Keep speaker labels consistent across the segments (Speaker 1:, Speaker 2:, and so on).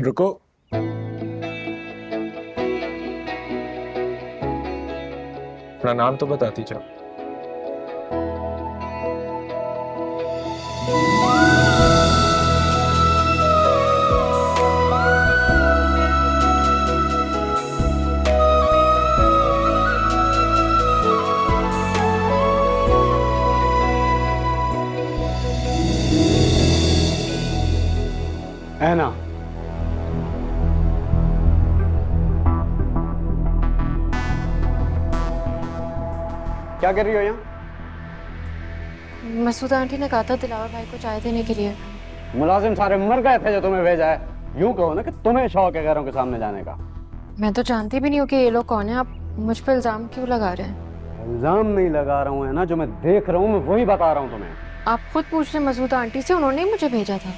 Speaker 1: रुको। अपना नाम तो बताती जाओ।
Speaker 2: ऐना, क्या कर रही हो यहाँ?
Speaker 3: मसूद आंटी ने कहा था दिलावर भाई को चाय देने के लिए।
Speaker 2: मुलाजिम सारे मर गए थे जो तुम्हें भेजा है। यूं कहो ना कि तुम्हें शौक है गैरों के सामने जाने का।
Speaker 3: मैं तो जानती भी नहीं हूँ कि ये लोग कौन है। आप मुझ पर इल्जाम क्यों लगा रहे हैं?
Speaker 2: इल्जाम नहीं लगा रहा हूँ, है ना, जो मैं देख रहा हूँ मैं वही बता रहा हूँ तुम्हें।
Speaker 3: आप खुद पूछ रहे मसूद आंटी से, उन्होंने ही मुझे भेजा था।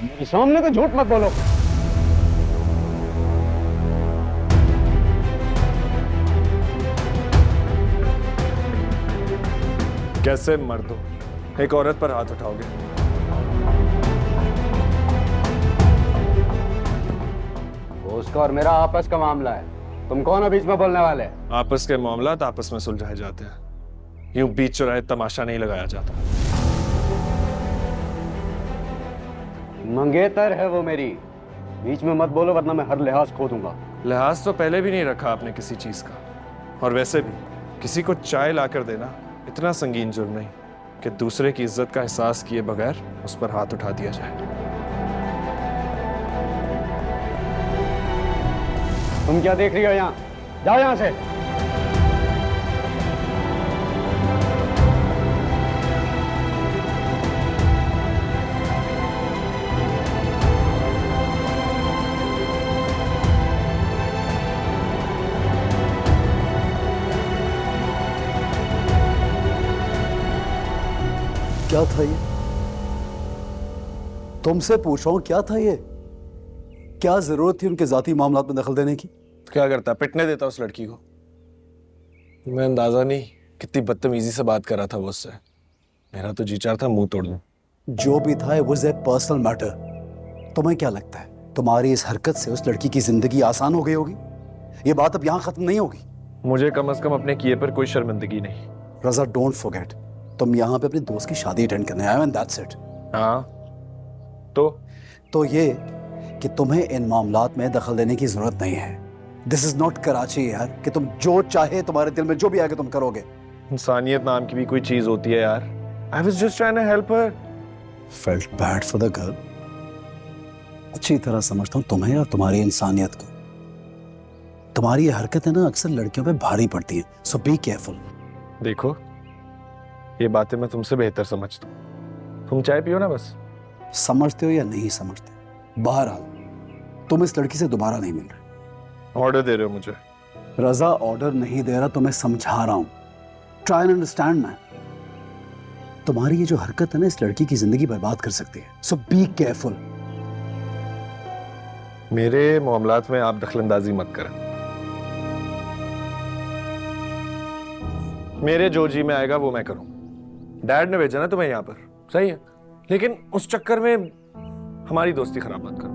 Speaker 2: मेरे सामने तो झूठ मत बोलो।
Speaker 1: कैसे मर्द हो, एक औरत पर हाथ उठाओगे?
Speaker 2: वो उसका और मेरा आपस का मामला है, तुम कौन हो बीच में बोलने वाले?
Speaker 1: आपस के मामला तो आपस में सुलझाए जाते हैं, यूं बीच चौराहे तमाशा नहीं लगाया जाता।
Speaker 2: मंगेतर है वो मेरी, बीच में मत बोलो वरना मैं हर लिहाज खो दूंगा।
Speaker 1: लिहाज तो पहले भी नहीं रखा आपने किसी चीज का, और वैसे भी किसी को चाय लाकर देना इतना संगीन जुर्म नहीं कि दूसरे की इज्जत का एहसास किए बगैर उस पर हाथ उठा दिया जाए।
Speaker 2: तुम क्या देख रही हो यहाँ? जाओ यहाँ से।
Speaker 4: क्या था ये? तुमसे पूछ रहा हूं, क्या था ये? क्या जरूरत थी उनके जाती मामलात में दखल देने की?
Speaker 1: क्या करता, पिटने देता उस लड़की को? मैं अंदाजा नहीं कितनी बदतमीजी से बात कर रहा था वो उससे। मेरा तो जी चाह था मुंह तोड़ दूं।
Speaker 4: जो भी था, it was a personal matter. तुम्हें क्या लगता है तुम्हारी इस हरकत से उस लड़की की जिंदगी आसान हो गई होगी? ये बात अब यहां खत्म नहीं होगी।
Speaker 1: मुझे कम से कम अपने किए पर कोई शर्मिंदगी नहीं।
Speaker 4: रजा, डोंट फॉरगेट, तुम यहाँ पे अपने दोस्त की शादी अटेंड करने आए हो, एंड दैट्स इट।
Speaker 1: हाँ
Speaker 4: तो ये कि तुम्हें इन मामलात में दखल देने की जरूरत नहीं है। दिस इज नॉट कराची यार, कि तुम जो चाहे तुम्हारे दिल में जो भी आगे तुम करोगे।
Speaker 1: इंसानियत नाम की भी कोई चीज होती है यार। I was just trying to help her.
Speaker 4: Felt bad for the girl. अच्छी तरह समझता हूँ तुम्हें और तुम्हारी इंसानियत को। तुम्हारी ये हरकत है ना, अक्सर लड़कियों पे भारी पड़ती है, सो बी केयरफुल।
Speaker 1: देखो, ये बातें मैं तुमसे बेहतर समझता हूँ। तुम चाय पियो ना बस।
Speaker 4: समझते हो या नहीं समझते, बहरहाल तुम इस लड़की से दोबारा नहीं मिल रहे।
Speaker 1: ऑर्डर दे रहे हो मुझे?
Speaker 4: रजा, ऑर्डर नहीं दे रहा, तुम्हें समझा रहा हूं। Try and understand man. तुम्हारी ये जो हरकत है ना, इस लड़की की जिंदगी बर्बाद कर सकती है, सो बी केयरफुल।
Speaker 1: मेरे मामलात में आप दखलंदाजी मत करें। मेरे जो जी में आएगा वो मैं करूं। डैड ने भेजा ना तुम्हें यहाँ पर, सही है, लेकिन उस चक्कर में हमारी दोस्ती खराब मत करो।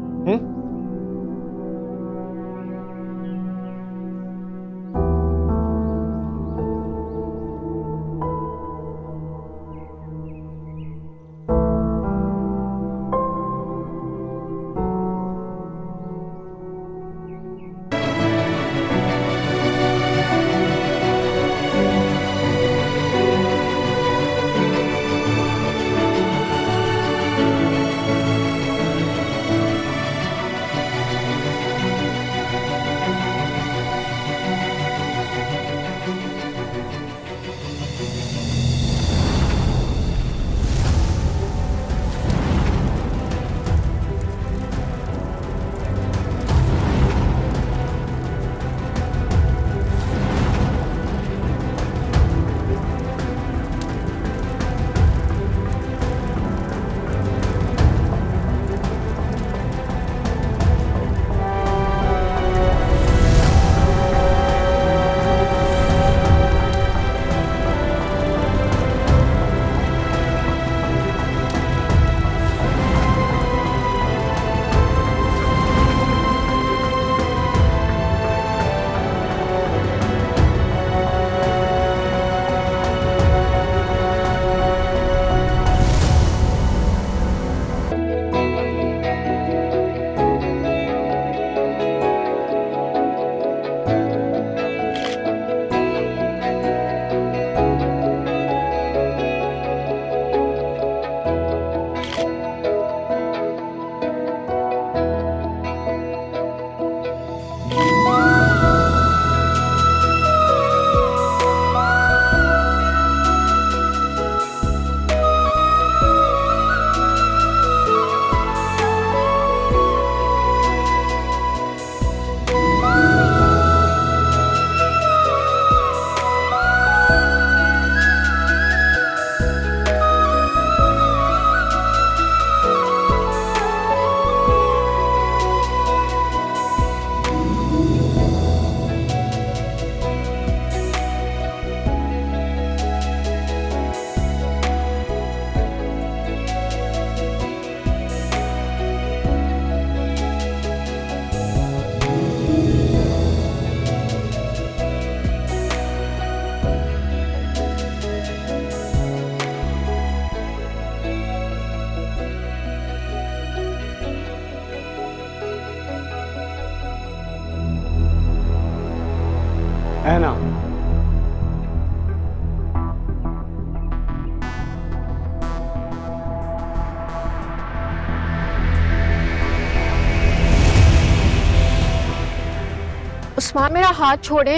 Speaker 3: उस्मान मेरा हाथ छोड़े,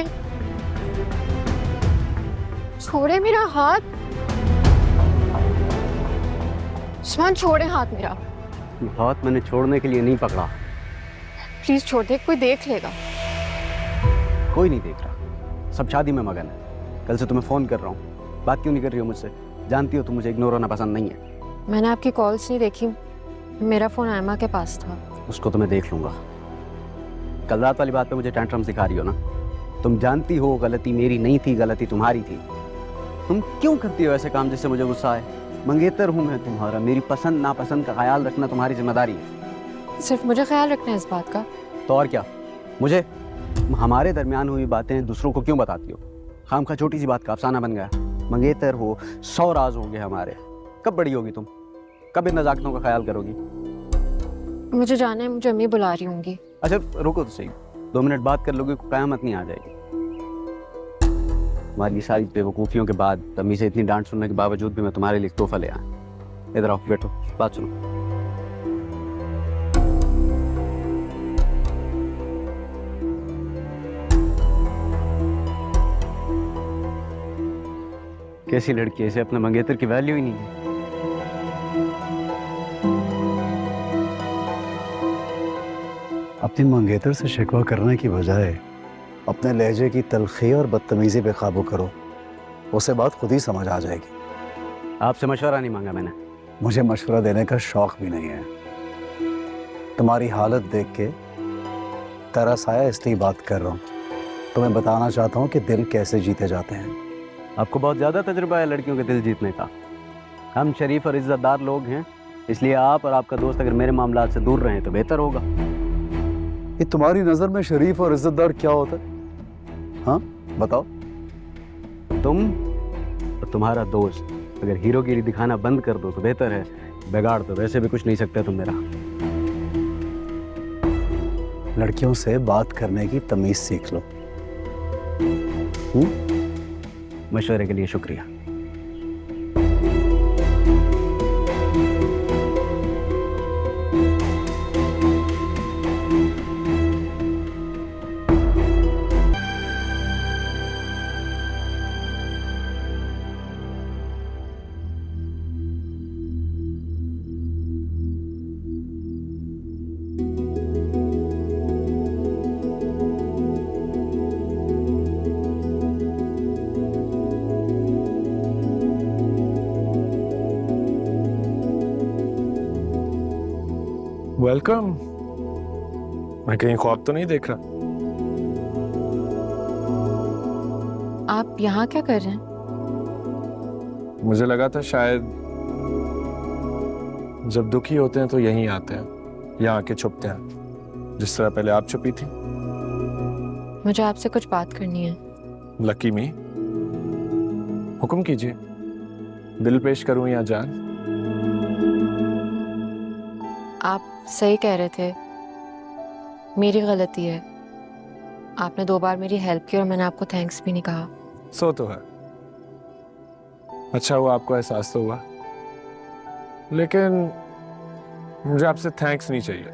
Speaker 3: छोड़े मेरा हाथ। उस्मान छोड़े हाथ मेरा।
Speaker 2: हाथ मैंने छोड़ने के लिए नहीं पकड़ा।
Speaker 3: प्लीज छोड़ दे, कोई देख लेगा।
Speaker 2: कोई नहीं देख रहा, सब शादी में मगन है। कल से तुम्हें फोन कर रहा हूँ, बात क्यों नहीं कर रही हो मुझसे? जानती हो तुम मुझे इग्नोर होना पसंद नहीं है।
Speaker 3: मैंने आपकी कॉल्स नहीं देखी, मेरा फोन आयमा के पास था।
Speaker 2: उसको तो मैं देख लूंगा। कल रात वाली बात पे मुझे टेंट्रम सिखा रही हो ना? तुम जानती हो गलती मेरी नहीं थी, गलती तुम्हारी थी। तुम क्यों करती हो ऐसे काम जिससे मुझे गुस्सा आए? मंगेतर हूँ मैं तुम्हारा, मेरी पसंद नापसंद का ख्याल रखना तुम्हारी जिम्मेदारी है।
Speaker 3: सिर्फ मुझे ख्याल रखना है इस बात का?
Speaker 2: तो और क्या? मुझे हमारे दरमियान हुई बातें दूसरों को क्यों बताती हो? खामखा छोटी सी बात का अफसाना बन गया। मंगेतर हो, 100 राज होंगे हमारे। कब बड़ी होगी तुम? कब इन नजाकतों का ख्याल करोगी?
Speaker 3: मुझे जाना है, मुझे अम्मी बुला रही होंगी।
Speaker 2: अच्छा रुको तो सही, 2 मिनट बात कर लोगे, क़यामत नहीं आ जाएगी। तुम्हारी सारी बेवकूफ़ियों के बाद, अम्मी से इतनी डांट सुनने के बावजूद भी मैं तुम्हारे लिए तोहफा ले आया। इधर आओ, बैठो, बात सुनो। कैसी लड़की है, इसे अपने मंगेतर की वैल्यू ही नहीं है।
Speaker 4: अपनी मंगेतर से शिकवा करने की बजाय अपने लहजे की तलखी और बदतमीजी पे काबू करो, उसे बात खुद ही समझ आ जाएगी।
Speaker 2: आपसे मशवरा नहीं मांगा मैंने।
Speaker 4: मुझे मशवरा देने का शौक भी नहीं है। तुम्हारी हालत देख के तरस आया, इसलिए बात कर रहा हूँ। तुम्हें बताना चाहता हूँ कि दिल कैसे जीते जाते हैं।
Speaker 2: आपको बहुत ज़्यादा तजुर्बा है लड़कियों के दिल जीतने का। हम शरीफ और इज्जतदार लोग हैं, इसलिए आप और आपका दोस्त अगर मेरे मामलात से दूर रहें तो बेहतर होगा।
Speaker 4: ये तुम्हारी नज़र में शरीफ और इज्जतदार क्या होता है? हाँ बताओ।
Speaker 2: तुम और तुम्हारा दोस्त अगर हीरोगिरी दिखाना बंद कर दो तो बेहतर है। बिगाड़ तो वैसे भी कुछ नहीं सकते तुम मेरा।
Speaker 4: लड़कियों से बात करने की तमीज सीख लो।
Speaker 2: मशवरे के लिए शुक्रिया।
Speaker 1: वेलकम। मैं कहीं ख्वाब तो नहीं देख रहा?
Speaker 3: आप यहाँ क्या कर रहे हैं?
Speaker 1: मुझे लगा था शायद जब दुखी होते हैं तो यहीं आते हैं, यहाँ आके छुपते हैं, जिस तरह पहले आप छुपी थी।
Speaker 3: मुझे आपसे कुछ बात करनी है।
Speaker 1: लकी मी, हुक्म कीजिए। दिल पेश करूं या जान?
Speaker 3: आप सही कह रहे थे, मेरी गलती है। आपने 2 बार मेरी हेल्प की और मैंने आपको थैंक्स भी नहीं कहा।
Speaker 1: सो तो है। अच्छा हुआ आपको एहसास तो हुआ, लेकिन मुझे आपसे थैंक्स नहीं चाहिए।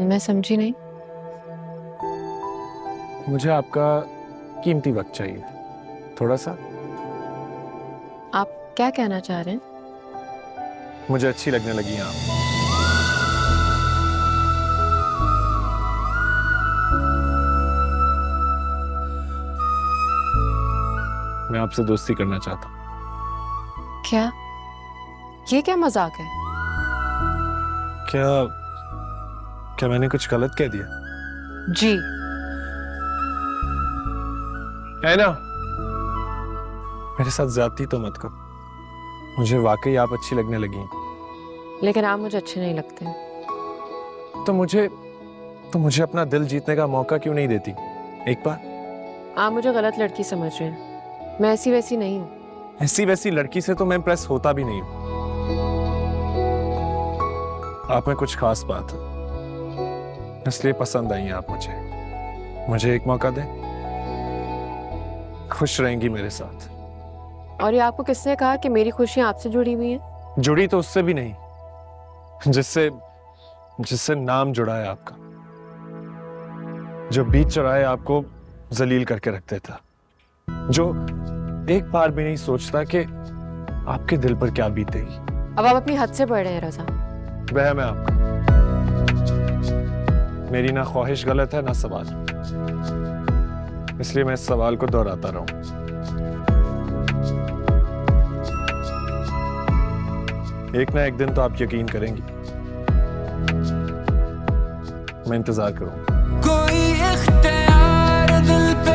Speaker 3: मैं समझी नहीं।
Speaker 1: मुझे आपका कीमती वक्त चाहिए, थोड़ा सा।
Speaker 3: आप क्या कहना चाह रहे हैं?
Speaker 1: मुझे अच्छी लगने लगी आप। मैं आपसे दोस्ती करना चाहता हूं।
Speaker 3: क्या? ये क्या मजाक है?
Speaker 1: क्या मैंने कुछ गलत कह दिया?
Speaker 3: जी।
Speaker 1: है ना, मेरे साथ ज्यादती तो मत करो। मुझे वाकई आप अच्छी लगने लगी।
Speaker 3: लेकिन आप मुझे अच्छे नहीं लगते।
Speaker 1: तो मुझे अपना दिल जीतने का मौका क्यों नहीं देती एक बार?
Speaker 3: आप मुझे गलत लड़की समझ रहे हैं। मैं ऐसी वैसी नहीं हूँ।
Speaker 1: ऐसी वैसी लड़की से तो मैं इम्प्रेस होता भी नहीं हूं। आप में कुछ खास बात है, इसलिए पसंद आई हैं आप मुझे एक मौका दें। खुश रहेंगी मेरे साथ।
Speaker 3: और ये आपको किसने कहा कि मेरी खुशियां आपसे जुड़ी हुई हैं?
Speaker 1: जुड़ी तो उससे भी नहीं जिससे नाम जुड़ा है आपका। जो बीच चौराहे आपको जलील करके रख देता, जो एक बार भी नहीं सोचता कि आपके दिल पर क्या बीतेगी।
Speaker 3: अब आप अपनी हद से बढ़ रहे हैं रजा।
Speaker 1: वहम है आपका। मेरी ना ख्वाहिश गलत है ना सवाल, इसलिए मैं इस सवाल को दोहराता रहूं। एक ना एक दिन तो आप यकीन करेंगी। मैं इंतजार करूंगा।
Speaker 5: कोई इख्तियार दिल पे